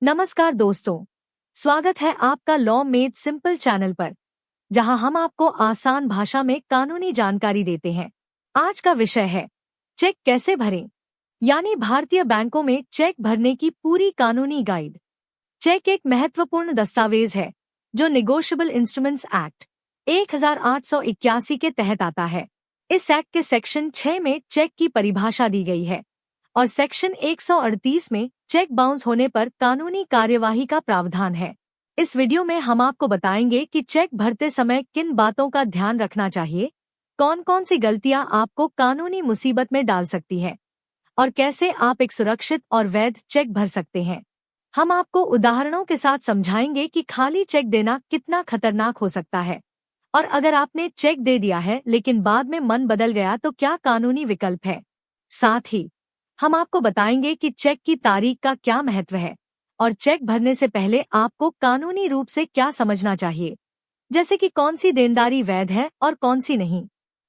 नमस्कार दोस्तों, स्वागत है आपका लॉ मेड सिंपल चैनल पर, जहां हम आपको आसान भाषा में कानूनी जानकारी देते हैं। आज का विषय है चेक कैसे भरें, यानी भारतीय बैंकों में चेक भरने की पूरी कानूनी गाइड। चेक एक महत्वपूर्ण दस्तावेज है जो निगोशिएबल इंस्ट्रूमेंट्स एक्ट 1881 के तहत आता है। इस एक्ट के सेक्शन 6 में चेक की परिभाषा दी गई है और सेक्शन 138 में चेक बाउंस होने पर कानूनी कार्यवाही का प्रावधान है। इस वीडियो में हम आपको बताएंगे कि चेक भरते समय किन बातों का ध्यान रखना चाहिए, कौन कौन सी गलतियां आपको कानूनी मुसीबत में डाल सकती है और कैसे आप एक सुरक्षित और वैध चेक भर सकते हैं। हम आपको उदाहरणों के साथ समझाएंगे कि खाली चेक देना कितना खतरनाक हो सकता है और अगर आपने चेक दे दिया है लेकिन बाद में मन बदल गया तो क्या कानूनी विकल्प है। साथ ही हम आपको बताएंगे कि चेक की तारीख का क्या महत्व है और चेक भरने से पहले आपको कानूनी रूप से क्या समझना चाहिए, जैसे कि कौन सी देनदारी वैध है और कौन सी नहीं।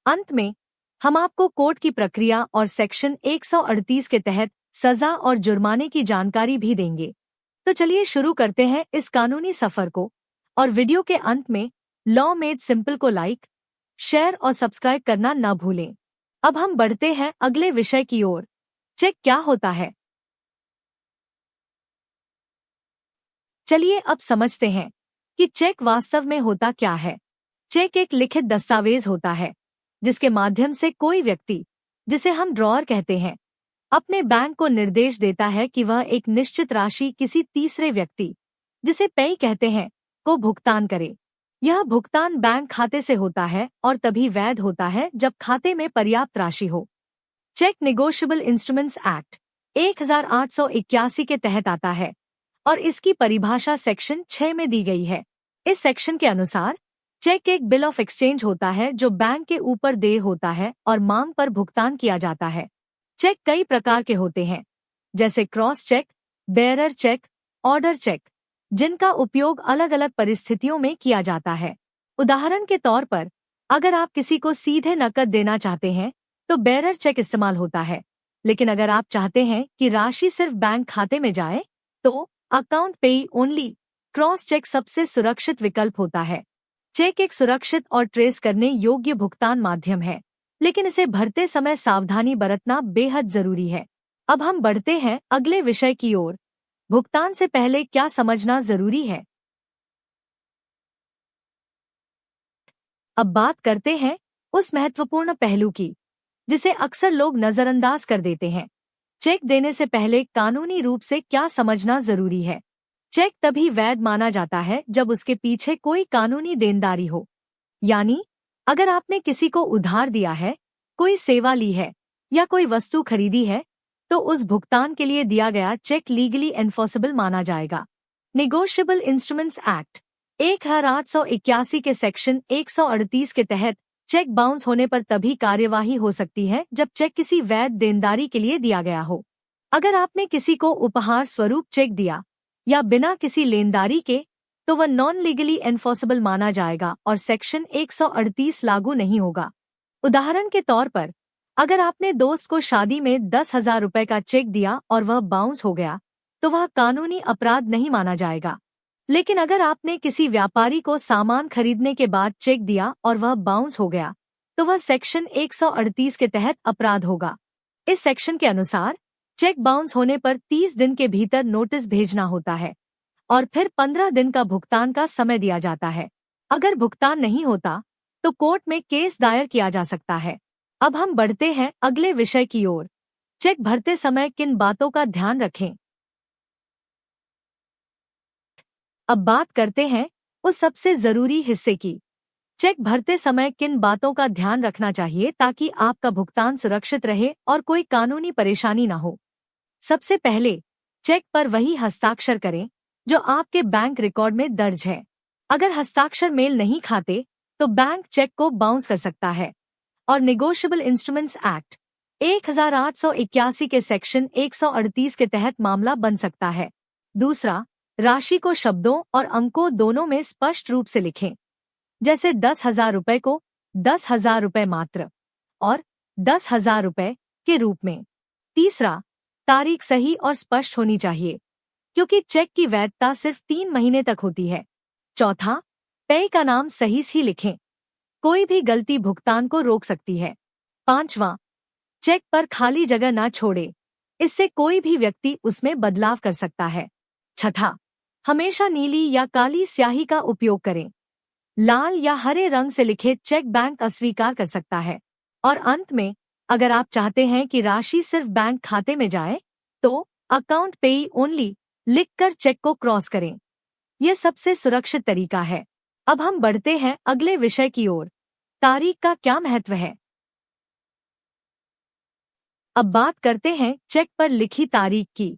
अंत में हम आपको कोर्ट की प्रक्रिया और सेक्शन 138 के तहत सजा और जुर्माने की जानकारी भी देंगे। तो चलिए शुरू करते हैं इस कानूनी सफर को, और वीडियो के अंत में लॉ मेड सिंपल को लाइक, शेयर और सब्सक्राइब करना न भूलें। अब हम बढ़ते हैं अगले विषय की ओर। चेक क्या होता है, चलिए अब समझते हैं कि चेक वास्तव में होता क्या है। चेक एक लिखित दस्तावेज होता है जिसके माध्यम से कोई व्यक्ति, जिसे हम ड्रॉअर कहते हैं, अपने बैंक को निर्देश देता है कि वह एक निश्चित राशि किसी तीसरे व्यक्ति, जिसे पेई कहते हैं, को भुगतान करे। यह भुगतान बैंक खाते से होता है और तभी वैध होता है जब खाते में पर्याप्त राशि हो। चेक निगोशिएबल इंस्ट्रूमेंट्स एक्ट 1881 के तहत आता है और इसकी परिभाषा सेक्शन 6 में दी गई है। इस सेक्शन के अनुसार चेक एक बिल ऑफ एक्सचेंज होता है जो बैंक के ऊपर देय होता है और मांग पर भुगतान किया जाता है। चेक कई प्रकार के होते हैं, जैसे cross check, bearer check, order check, जिनका उपयोग अलग अलग परिस्थितियों में किया जाता है। उदाहरण के तौर पर, अगर आप किसी को सीधे नकद देना चाहते हैं तो बेयरर चेक इस्तेमाल होता है, लेकिन अगर आप चाहते हैं कि राशि सिर्फ बैंक खाते में जाए तो अकाउंट पेई ओनली क्रॉस चेक सबसे सुरक्षित विकल्प होता है। चेक एक सुरक्षित और ट्रेस करने योग्य भुगतान माध्यम है, लेकिन इसे भरते समय सावधानी बरतना बेहद जरूरी है। अब हम बढ़ते हैं अगले विषय की ओर। भुगतान से पहले क्या समझना जरूरी है। अब बात करते हैं उस महत्वपूर्ण पहलू की जिसे अक्सर लोग नजरअंदाज कर देते हैं। चेक देने से पहले कानूनी रूप से क्या समझना जरूरी है। चेक तभी वैध माना जाता है जब उसके पीछे कोई कानूनी देनदारी हो, यानी अगर आपने किसी को उधार दिया है, कोई सेवा ली है या कोई वस्तु खरीदी है, तो उस भुगतान के लिए दिया गया चेक लीगली एनफोर्सेबल माना जाएगा। निगोशिएबल इंस्ट्रूमेंट्स एक्ट 1881 के सेक्शन 138 के तहत चेक बाउंस होने पर तभी कार्यवाही हो सकती है जब चेक किसी वैध देनदारी के लिए दिया गया हो। अगर आपने किसी को उपहार स्वरूप चेक दिया या बिना किसी लेनदारी के, तो वह नॉन लीगली एनफोर्सेबल माना जाएगा और सेक्शन 138 लागू नहीं होगा। उदाहरण के तौर पर, अगर आपने दोस्त को शादी में 10,000 रुपए का चेक दिया और वह बाउंस हो गया, तो वह कानूनी अपराध नहीं माना जाएगा। लेकिन अगर आपने किसी व्यापारी को सामान खरीदने के बाद चेक दिया और वह बाउंस हो गया, तो वह सेक्शन 138 के तहत अपराध होगा। इस सेक्शन के अनुसार चेक बाउंस होने पर 30 दिन के भीतर नोटिस भेजना होता है और फिर 15 दिन का भुगतान का समय दिया जाता है। अगर भुगतान नहीं होता तो कोर्ट में केस दायर किया जा सकता है। अब हम बढ़ते हैं अगले विषय की ओर। चेक भरते समय किन बातों का ध्यान रखें। अब बात करते हैं उस सबसे जरूरी हिस्से की। चेक भरते समय किन बातों का ध्यान रखना चाहिए ताकि आपका भुगतान सुरक्षित रहे और कोई कानूनी परेशानी न हो। सबसे पहले, चेक पर वही हस्ताक्षर करें जो आपके बैंक रिकॉर्ड में दर्ज है। अगर हस्ताक्षर मेल नहीं खाते तो बैंक चेक को बाउंस कर सकता है और निगोशिएबल इंस्ट्रूमेंट्स एक्ट 1881 के सेक्शन 138 के तहत मामला बन सकता है। दूसरा, राशि को शब्दों और अंकों दोनों में स्पष्ट रूप से लिखें, जैसे 10,000 रुपए को 10,000 रुपए मात्र और 10,000 रुपए के रूप में। तीसरा, तारीख सही और स्पष्ट होनी चाहिए, क्योंकि चेक की वैधता सिर्फ 3 महीने तक होती है। चौथा, पेय का नाम सही ही लिखें। कोई भी गलती भुगतान को रोक सकती है। पांचवा, चेक पर खाली जगह न छोड़े, इससे कोई भी व्यक्ति उसमें बदलाव कर सकता है। छठा, हमेशा नीली या काली स्याही का उपयोग करें। लाल या हरे रंग से लिखे चेक बैंक अस्वीकार कर सकता है। और अंत में, अगर आप चाहते हैं कि राशि सिर्फ बैंक खाते में जाए, तो अकाउंट पेई ओनली लिखकर चेक को क्रॉस करें। यह सबसे सुरक्षित तरीका है। अब हम बढ़ते हैं अगले विषय की ओर। तारीख का क्या महत्व है? अब बात करते हैं चेक पर लिखी तारीख की,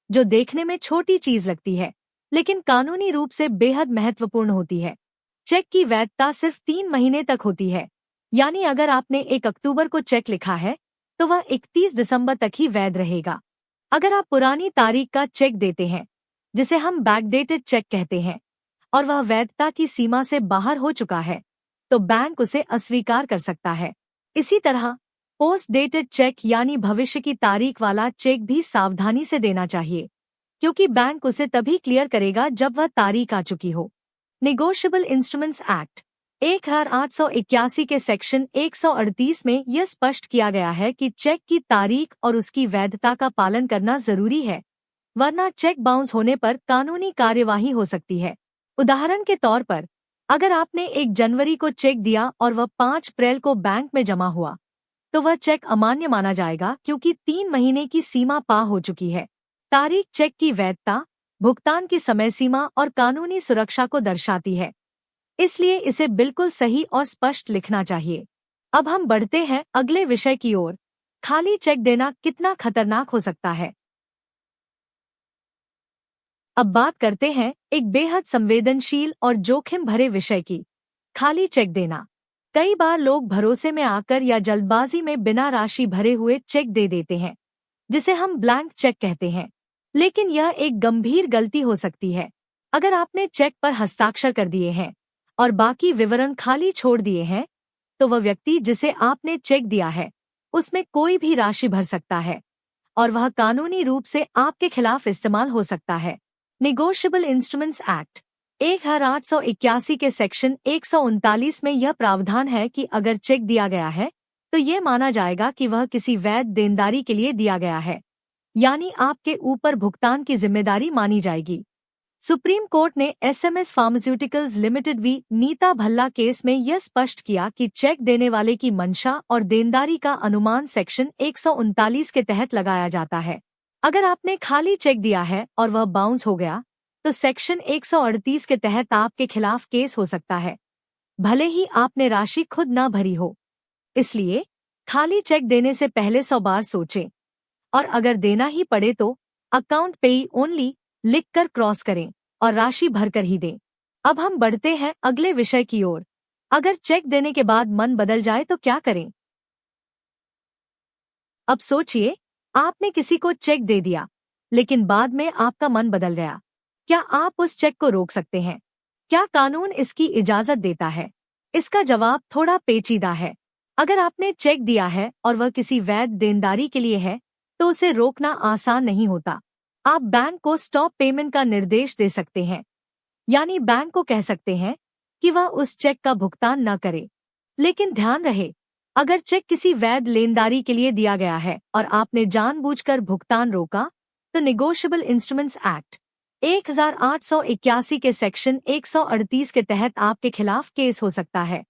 जो देखने में छोटी चीज लगती है, लेकिन कानूनी रूप से बेहद महत्वपूर्ण होती है। चेक की वैधता सिर्फ 3 महीने तक होती है, यानी अगर आपने 1 अक्टूबर को चेक लिखा है, तो वह 31 दिसंबर तक ही वैध रहेगा। अगर आप पुरानी तारीख का चेक देते हैं, जिसे हम बैकडेटेड चेक कहते हैं, और वह वैधता की सीमा से बाहर हो चुका है, तो बैंक उसे अस्वीकार कर सकता है। इसी तरह पोस्ट डेटेड चेक यानी भविष्य की तारीख वाला चेक भी सावधानी से देना चाहिए, क्योंकि बैंक उसे तभी क्लियर करेगा जब वह तारीख आ चुकी हो। निगोशिएबल इंस्ट्रूमेंट्स एक्ट 1881 के सेक्शन 138 में यह स्पष्ट किया गया है कि चेक की तारीख और उसकी वैधता का पालन करना जरूरी है, वरना चेक बाउंस होने पर कानूनी कार्यवाही हो सकती है। उदाहरण के तौर पर, अगर आपने 1 जनवरी को चेक दिया और वह 5 अप्रैल को बैंक में जमा हुआ, तो वह चेक अमान्य माना जाएगा, क्योंकि 3 महीने की सीमा पार हो चुकी है। तारीख चेक की वैधता, भुगतान की समय सीमा और कानूनी सुरक्षा को दर्शाती है, इसलिए इसे बिल्कुल सही और स्पष्ट लिखना चाहिए। अब हम बढ़ते हैं अगले विषय की ओर। खाली चेक देना कितना खतरनाक हो सकता है? अब बात करते हैं एक बेहद संवेदनशील और जोखिम भरे विषय की, खाली चेक देना। कई बार लोग भरोसे में आकर या जल्दबाजी में बिना राशि भरे हुए चेक दे देते हैं, जिसे हम ब्लैंक चेक कहते हैं। लेकिन यह एक गंभीर गलती हो सकती है। अगर आपने चेक पर हस्ताक्षर कर दिए हैं और बाकी विवरण खाली छोड़ दिए हैं, तो वह व्यक्ति जिसे आपने चेक दिया है, उसमें कोई भी राशि भर सकता है, और वह कानूनी रूप से आपके खिलाफ इस्तेमाल हो सकता है। निगोशिएबल इंस्ट्रूमेंट्स एक्ट 1881 के सेक्शन 139 में यह प्रावधान है कि अगर चेक दिया गया है, तो यह माना जाएगा कि वह किसी वैध देनदारी के लिए दिया गया है, यानी आपके ऊपर भुगतान की जिम्मेदारी मानी जाएगी। सुप्रीम कोर्ट ने SMS pharmaceuticals limited v Nita Bhalla case में यह स्पष्ट किया कि चेक देने वाले की मंशा और देनदारी का अनुमान सेक्शन 139 के तहत लगाया जाता है। अगर आपने खाली चेक दिया है और वह बाउंस हो गया, तो सेक्शन 138 के तहत आपके खिलाफ केस हो सकता है, भले ही आपने राशि खुद न भरी हो। इसलिए खाली चेक देने से पहले 100 बार सोचें, और अगर देना ही पड़े तो अकाउंट पेई ओनली लिखकर क्रॉस करें और राशि भरकर ही दें। अब हम बढ़ते हैं अगले विषय की ओर। अगर चेक देने के बाद मन बदल जाए तो क्या करें? अब सोचिए, आपने किसी को चेक दे दिया, लेकिन बाद में आपका मन बदल गया। क्या आप उस चेक को रोक सकते हैं? क्या कानून इसकी इजाजत देता है? इसका जवाब थोड़ा पेचीदा है। अगर आपने चेक दिया है और वह किसी वैध देनदारी के लिए है, तो उसे रोकना आसान नहीं होता। आप बैंक को स्टॉप पेमेंट का निर्देश दे सकते हैं, यानी बैंक को कह सकते हैं कि वह उस चेक का भुगतान न करे। लेकिन ध्यान रहे, अगर चेक किसी वैध लेनदारी के लिए दिया गया है और आपने जानबूझकर भुगतान रोका, तो निगोशिएबल इंस्ट्रूमेंट्स एक्ट 1881 के सेक्शन 138 के तहत आपके खिलाफ केस हो सकता है।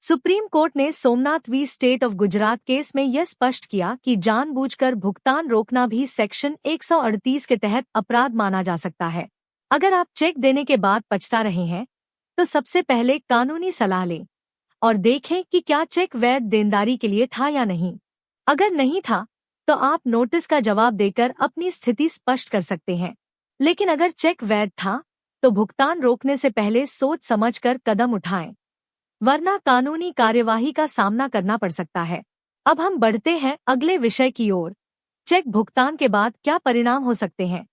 सुप्रीम कोर्ट ने Somnath v state of Gujarat case में यह स्पष्ट किया कि जानबूझकर भुगतान रोकना भी सेक्शन 138 के तहत अपराध माना जा सकता है। अगर आप चेक देने के बाद पछता रहे हैं, तो सबसे पहले कानूनी सलाह लें और देखें कि क्या चेक वैध देनदारी के लिए था या नहीं। अगर नहीं था, तो आप नोटिस का जवाब देकर अपनी स्थिति स्पष्ट कर सकते हैं। लेकिन अगर चेक वैध था, तो भुगतान रोकने से पहले सोच समझकर कदम उठाएं, वरना कानूनी कार्यवाही का सामना करना पड़ सकता है। अब हम बढ़ते हैं अगले विषय की ओर। चेक भुगतान के बाद क्या परिणाम हो सकते हैं?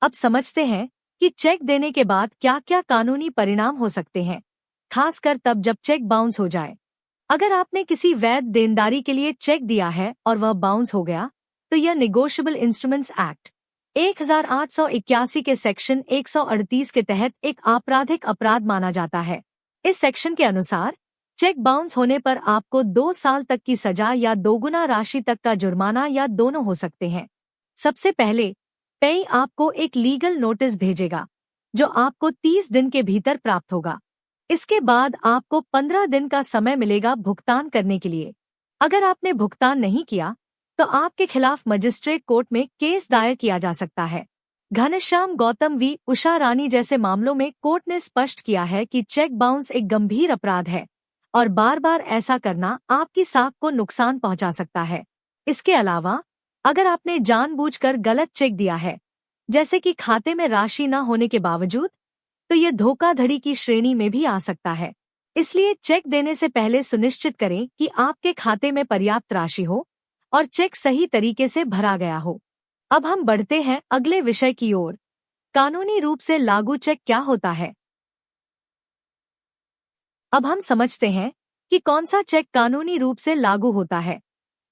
अब समझते हैं कि चेक देने के बाद क्या क्या कानूनी परिणाम हो सकते हैं, खासकर तब जब चेक बाउंस हो जाए। अगर आपने किसी वैध देनदारी के लिए चेक दिया है और वह बाउंस हो गया, तो यह निगोशिएबल इंस्ट्रूमेंट्स एक्ट 1881 के सेक्शन 138 के तहत एक आपराधिक अपराध माना जाता है। इस सेक्शन के अनुसार चेक बाउंस होने पर आपको 2 साल तक की सजा या दोगुना राशि तक का जुर्माना या दोनों हो सकते हैं। सबसे पहले पेई आपको एक लीगल नोटिस भेजेगा जो आपको 30 दिन के भीतर प्राप्त होगा। इसके बाद आपको 15 दिन का समय मिलेगा भुगतान करने के लिए। अगर आपने भुगतान नहीं किया तो आपके खिलाफ मजिस्ट्रेट कोर्ट में केस दायर किया जा सकता है। घनश्याम गौतम वी उषा रानी जैसे मामलों में कोर्ट ने स्पष्ट किया है कि चेक बाउंस एक गंभीर अपराध है और बार बार ऐसा करना आपकी साख को नुकसान पहुंचा सकता है। इसके अलावा अगर आपने जानबूझकर गलत चेक दिया है, जैसे कि खाते में राशि न होने के बावजूद, तो ये धोखाधड़ी की श्रेणी में भी आ सकता है। इसलिए चेक देने से पहले सुनिश्चित करें कि आपके खाते में पर्याप्त राशि हो और चेक सही तरीके से भरा गया हो। अब हम बढ़ते हैं अगले विषय की ओर। कानूनी रूप से लागू चेक क्या होता है? अब हम समझते हैं कि कौन सा चेक कानूनी रूप से लागू होता है,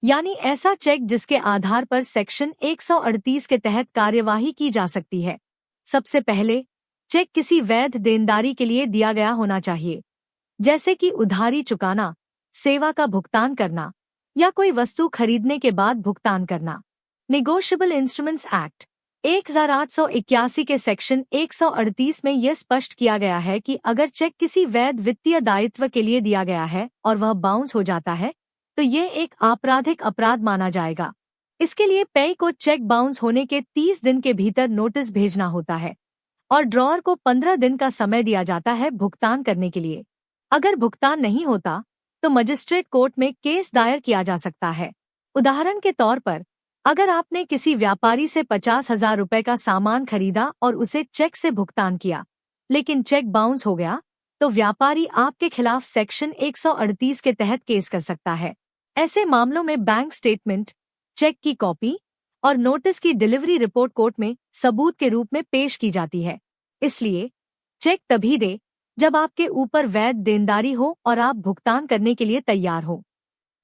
यानी ऐसा चेक जिसके आधार पर सेक्शन 138 के तहत कार्यवाही की जा सकती है। सबसे पहले चेक किसी वैध देनदारी के लिए दिया गया होना चाहिए, जैसे कि उधारी चुकाना, सेवा का भुगतान करना या कोई वस्तु खरीदने के बाद भुगतान करना। निगोशिएबल इंस्ट्रूमेंट्स एक्ट 1881 के सेक्शन 138 में यह स्पष्ट किया गया है कि अगर चेक किसी वैध वित्तीय दायित्व के लिए दिया गया है और वह बाउंस हो जाता है तो यह एक आपराधिक अपराध माना जाएगा। इसके लिए पेई को चेक बाउंस होने के 30 दिन के भीतर नोटिस भेजना होता है और ड्रॉअर को 15 दिन का समय दिया जाता है भुगतान करने के लिए। अगर भुगतान नहीं होता तो मजिस्ट्रेट कोर्ट में केस दायर किया जा सकता है। उदाहरण के तौर पर, अगर आपने किसी व्यापारी से 50,000 रुपए का सामान खरीदा और उसे चेक से भुगतान किया, लेकिन चेक बाउंस हो गया, तो व्यापारी आपके खिलाफ सेक्शन 138 के तहत केस कर सकता है। ऐसे मामलों में बैंक स्टेटमेंट, चेक की कॉपी और नोटिस की डिलीवरी रिपोर्ट कोर्ट में सबूत के रूप में पेश की जाती है। इसलिए चेक तभी दे जब आपके ऊपर वैध देनदारी हो और आप भुगतान करने के लिए तैयार हो।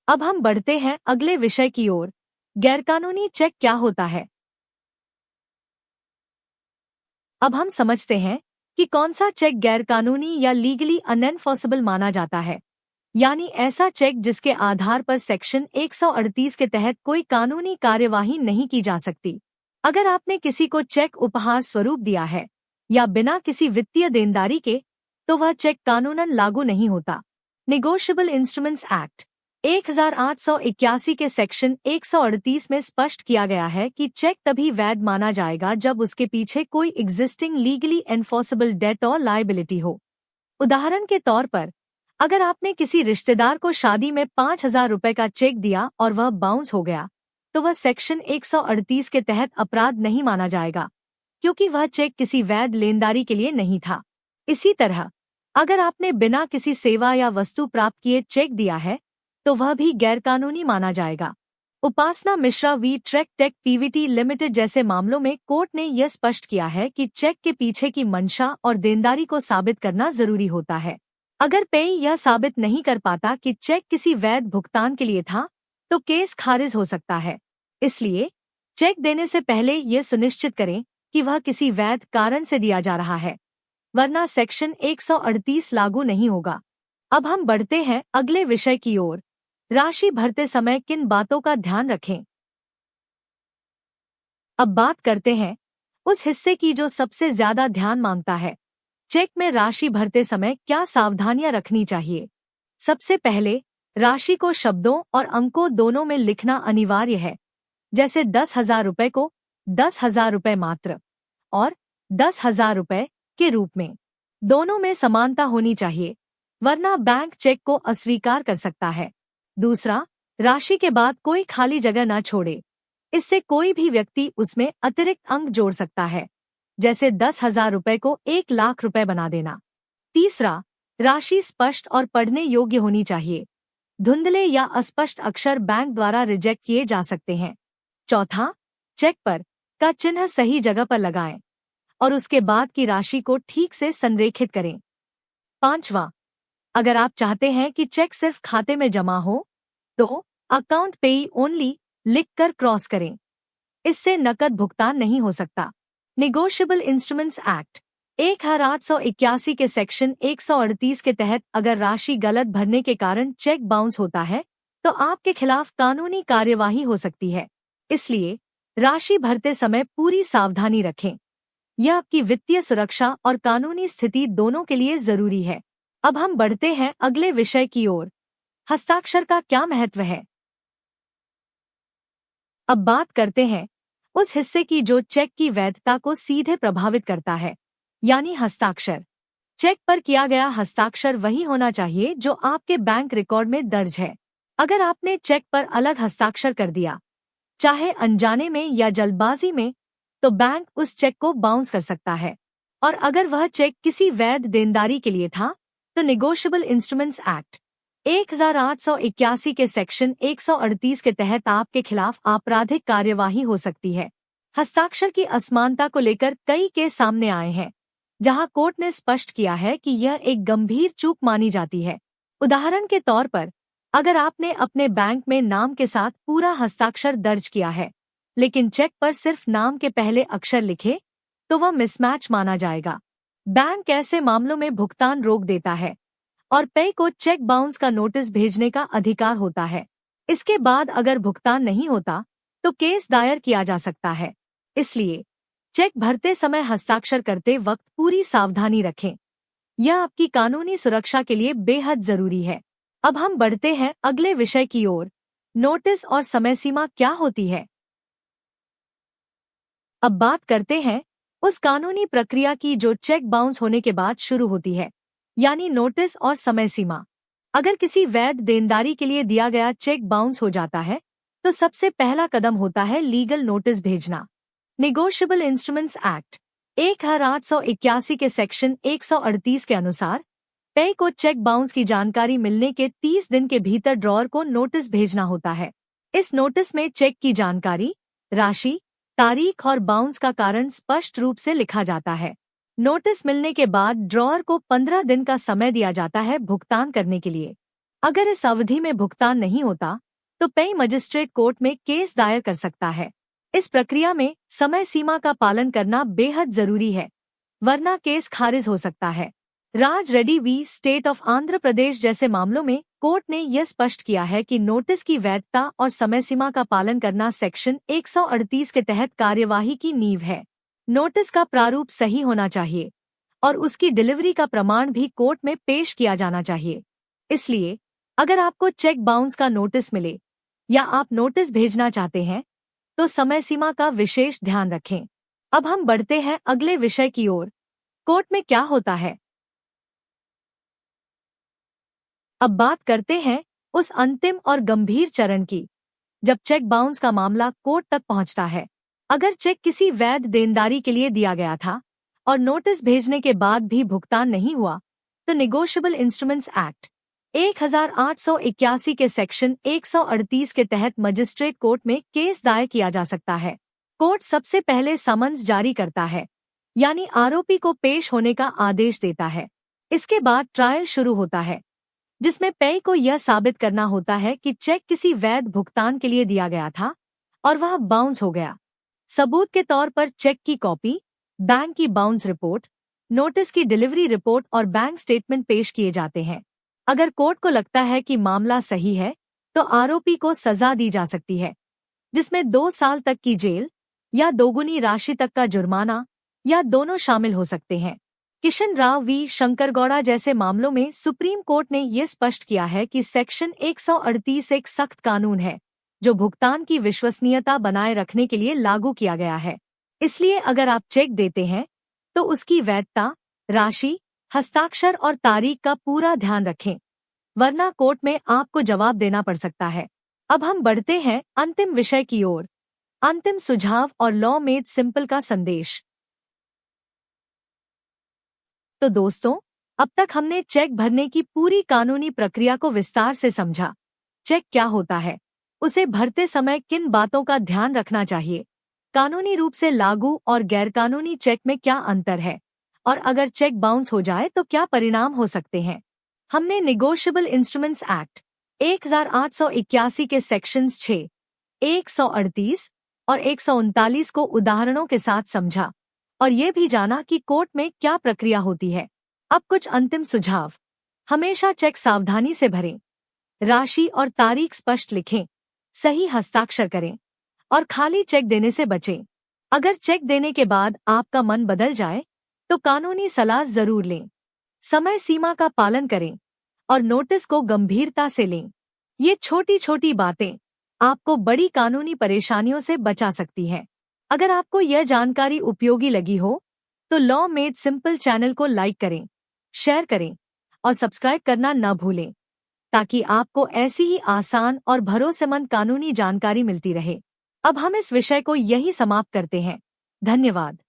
अब हम बढ़ते हैं अगले विषय की ओर। गैरकानूनी चेक क्या होता है? अब हम समझते हैं कि कौन सा चेक गैरकानूनी या लीगली अनएनफोर्सेबल माना जाता है, यानी ऐसा चेक जिसके आधार पर सेक्शन 138 के तहत कोई कानूनी कार्यवाही नहीं की जा सकती। अगर आपने किसी को चेक उपहार स्वरूप दिया है या बिना किसी वित्तीय देनदारी के, तो वह चेक कानूनन लागू नहीं होता। निगोशिएबल इंस्ट्रूमेंट्स एक्ट 1881 के सेक्शन 138 में स्पष्ट किया गया है कि चेक तभी वैध माना जाएगा जब उसके पीछे कोई एग्जिस्टिंग लीगली एनफोर्सेबल डेट और लायबिलिटी हो। उदाहरण के तौर पर, अगर आपने किसी रिश्तेदार को शादी में 5,000 रुपए का चेक दिया और वह बाउंस हो गया, तो वह सेक्शन 138 के तहत अपराध नहीं माना जाएगा, क्योंकि वह चेक किसी वैध लेनदारी के लिए नहीं था। इसी तरह, अगर आपने बिना किसी सेवा या वस्तु प्राप्त किए चेक दिया है, तो वह भी गैरकानूनी माना जाएगा। Upasana Mishra v trek tech PVT limited जैसे मामलों में कोर्ट ने यह स्पष्ट किया है कि चेक के पीछे की मंशा और देनदारी को साबित करना जरूरी होता है। अगर पेई यह साबित नहीं कर पाता कि चेक किसी वैध भुगतान के लिए था, तो केस खारिज हो सकता है। इसलिए चेक देने से पहले यह सुनिश्चित करें कि वह किसी वैध कारण से दिया जा रहा है, वरना सेक्शन 138 लागू नहीं होगा। अब हम बढ़ते हैं अगले विषय की ओर। राशि भरते समय किन बातों का ध्यान रखें? अब बात करते हैं उस हिस्से की जो सबसे ज्यादा ध्यान मांगता है। चेक में राशि भरते समय क्या सावधानियां रखनी चाहिए? सबसे पहले, राशि को शब्दों और अंकों दोनों में लिखना अनिवार्य है, जैसे 10,000 रुपए को 10,000 रुपए मात्र और 10,000 रुपए के रूप में। दोनों में समानता होनी चाहिए, वरना बैंक चेक को अस्वीकार कर सकता है। दूसरा, राशि के बाद कोई खाली जगह न छोड़े। इससे कोई भी व्यक्ति उसमें अतिरिक्त अंक जोड़ सकता है, जैसे 10,000 रुपए को 1,00,000 रुपए बना देना। तीसरा, राशि स्पष्ट और पढ़ने योग्य होनी चाहिए। धुंधले या अस्पष्ट अक्षर बैंक द्वारा रिजेक्ट किए जा सकते हैं। चौथा, चेक पर का चिन्ह सही जगह पर लगाएं और उसके बाद की राशि को ठीक से संरेखित करें। पांचवा, अगर आप चाहते हैं कि चेक सिर्फ खाते में जमा हो, तो अकाउंट पेई ओनली लिखकर क्रॉस करें। इससे नकद भुगतान नहीं हो सकता। निगोशिएबल इंस्ट्रूमेंट्स एक्ट 1881 के सेक्शन 138 के तहत अगर राशि गलत भरने के कारण चेक बाउंस होता है तो आपके खिलाफ कानूनी कार्यवाही हो सकती है। इसलिए राशि भरते समय पूरी सावधानी रखें। यह आपकी वित्तीय सुरक्षा और कानूनी स्थिति दोनों के लिए जरूरी है। अब हम बढ़ते हैं अगले विषय की ओर। हस्ताक्षर का क्या महत्व है? अब बात करते हैं उस हिस्से की जो चेक की वैधता को सीधे प्रभावित करता है, यानी हस्ताक्षर। चेक पर किया गया हस्ताक्षर वही होना चाहिए जो आपके बैंक रिकॉर्ड में दर्ज है। अगर आपने चेक पर अलग हस्ताक्षर कर दिया, चाहे अनजाने में या जल्दबाजी में, तो बैंक उस चेक को बाउंस कर सकता है। और अगर वह चेक किसी वैध देनदारी के लिए था, तो निगोशिएबल इंस्ट्रूमेंट्स एक्ट 1881 के सेक्शन 138 के तहत आपके खिलाफ आपराधिक कार्यवाही हो सकती है। हस्ताक्षर की असमानता को लेकर कई केस सामने आए हैं, जहां कोर्ट ने स्पष्ट किया है कि यह एक गंभीर चूक मानी जाती है। उदाहरण के तौर पर, अगर आपने अपने बैंक में नाम के साथ पूरा हस्ताक्षर दर्ज किया है, लेकिन चेक पर सिर्फ नाम के पहले अक्षर लिखे, तो वह मिसमैच माना जाएगा। बैंक ऐसे मामलों में भुगतान रोक देता है और पे को चेक बाउंस का नोटिस भेजने का अधिकार होता है। इसके बाद अगर भुगतान नहीं होता, तो केस दायर किया जा सकता है। इसलिए चेक भरते समय हस्ताक्षर करते वक्त पूरी सावधानी रखें। यह आपकी कानूनी सुरक्षा के लिए बेहद जरूरी है। अब हम बढ़ते हैं अगले विषय की ओर। नोटिस और समय सीमा क्या होती है? अब बात करते हैं उस कानूनी प्रक्रिया की जो चेक बाउंस होने के बाद शुरू होती है, यानी नोटिस और समय सीमा। अगर किसी वैध देनदारी के लिए दिया गया चेक बाउंस हो जाता है, तो सबसे पहला कदम होता है लीगल नोटिस भेजना। निगोशिएबल इंस्ट्रूमेंट्स एक्ट 1881 के सेक्शन 138 के अनुसार पे को चेक बाउंस की जानकारी मिलने के 30 दिन के भीतर ड्रॉअर को नोटिस भेजना होता है। इस नोटिस में चेक की जानकारी, राशि, तारीख और बाउंस का कारण स्पष्ट रूप से लिखा जाता है। नोटिस मिलने के बाद ड्रॉअर को 15 दिन का समय दिया जाता है भुगतान करने के लिए। अगर इस अवधि में भुगतान नहीं होता, तो पे मजिस्ट्रेट कोर्ट में केस दायर कर सकता है। इस प्रक्रिया में समय सीमा का पालन करना बेहद जरूरी है, वरना केस खारिज हो सकता है। Raj Reddy v state of Andhra Pradesh जैसे मामलों में कोर्ट ने यह स्पष्ट किया है कि नोटिस की वैधता और समय सीमा का पालन करना सेक्शन 138 के तहत कार्यवाही की नींव है। नोटिस का प्रारूप सही होना चाहिए और उसकी डिलीवरी का प्रमाण भी कोर्ट में पेश किया जाना चाहिए। इसलिए अगर आपको चेक बाउंस का नोटिस मिले या आप नोटिस भेजना चाहते हैं, तो समय सीमा का विशेष ध्यान रखें। अब हम बढ़ते हैं अगले विषय की ओर। कोर्ट में क्या होता है? अब बात करते हैं उस अंतिम और गंभीर चरण की, जब चेक बाउंस का मामला कोर्ट तक पहुंचता है। अगर चेक किसी वैध देनदारी के लिए दिया गया था और नोटिस भेजने के बाद भी भुगतान नहीं हुआ, तो निगोशिएबल इंस्ट्रूमेंट्स एक्ट 1881 के सेक्शन 138 के तहत मजिस्ट्रेट कोर्ट में केस दायर किया जा सकता है। कोर्ट सबसे पहले समन्स जारी करता है, यानी आरोपी को पेश होने का आदेश देता है। इसके बाद ट्रायल शुरू होता है, जिसमें पे को यह साबित करना होता है कि चेक किसी वैध भुगतान के लिए दिया गया था और वह बाउंस हो गया। सबूत के तौर पर चेक की कॉपी, बैंक की बाउंस रिपोर्ट, नोटिस की डिलीवरी रिपोर्ट और बैंक स्टेटमेंट पेश किए जाते हैं। अगर कोर्ट को लगता है कि मामला सही है, तो आरोपी को सजा दी जा सकती है, जिसमें 2 साल तक की जेल या दोगुनी राशि तक का जुर्माना या दोनों शामिल हो सकते हैं। किशन राव वी शंकरगौड़ा जैसे मामलों में सुप्रीम कोर्ट ने यह स्पष्ट किया है कि सेक्शन 138 एक सख्त कानून है, जो भुगतान की विश्वसनीयता बनाए रखने के लिए लागू किया गया है। इसलिए अगर आप चेक देते हैं, तो उसकी वैधता, राशि, हस्ताक्षर और तारीख का पूरा ध्यान रखें, वरना कोर्ट में आपको जवाब देना पड़ सकता है। अब हम बढ़ते हैं अंतिम विषय की ओर। अंतिम सुझाव और लॉ मेड सिंपल का संदेश। तो दोस्तों, अब तक हमने चेक भरने की पूरी कानूनी प्रक्रिया को विस्तार से समझा। चेक क्या होता है, उसे भरते समय किन बातों का ध्यान रखना चाहिए, कानूनी रूप से लागू और गैरकानूनी चेक में क्या अंतर है, और अगर चेक बाउंस हो जाए तो क्या परिणाम हो सकते हैं। हमने निगोशिएबल इंस्ट्रूमेंट्स एक्ट 1881 के सेक्शंस 6, 138, और 139 को उदाहरणों के साथ समझा और ये भी जाना कि कोर्ट में क्या प्रक्रिया होती है। अब कुछ अंतिम सुझाव। हमेशा चेक सावधानी से भरें, राशि और तारीख स्पष्ट लिखें, सही हस्ताक्षर करें और खाली चेक देने से बचें। अगर चेक देने के बाद आपका मन बदल जाए तो कानूनी सलाह जरूर लें। समय सीमा का पालन करें और नोटिस को गंभीरता से लें। ये छोटी छोटी बातें आपको बड़ी कानूनी परेशानियों से बचा सकती हैं। अगर आपको यह जानकारी उपयोगी लगी हो तो लॉ मेड सिंपल चैनल को लाइक करें, शेयर करें और सब्सक्राइब करना न भूलें ताकि आपको ऐसी ही आसान और भरोसेमंद कानूनी जानकारी मिलती रहे। अब हम इस विषय को यहीं समाप्त करते हैं। धन्यवाद।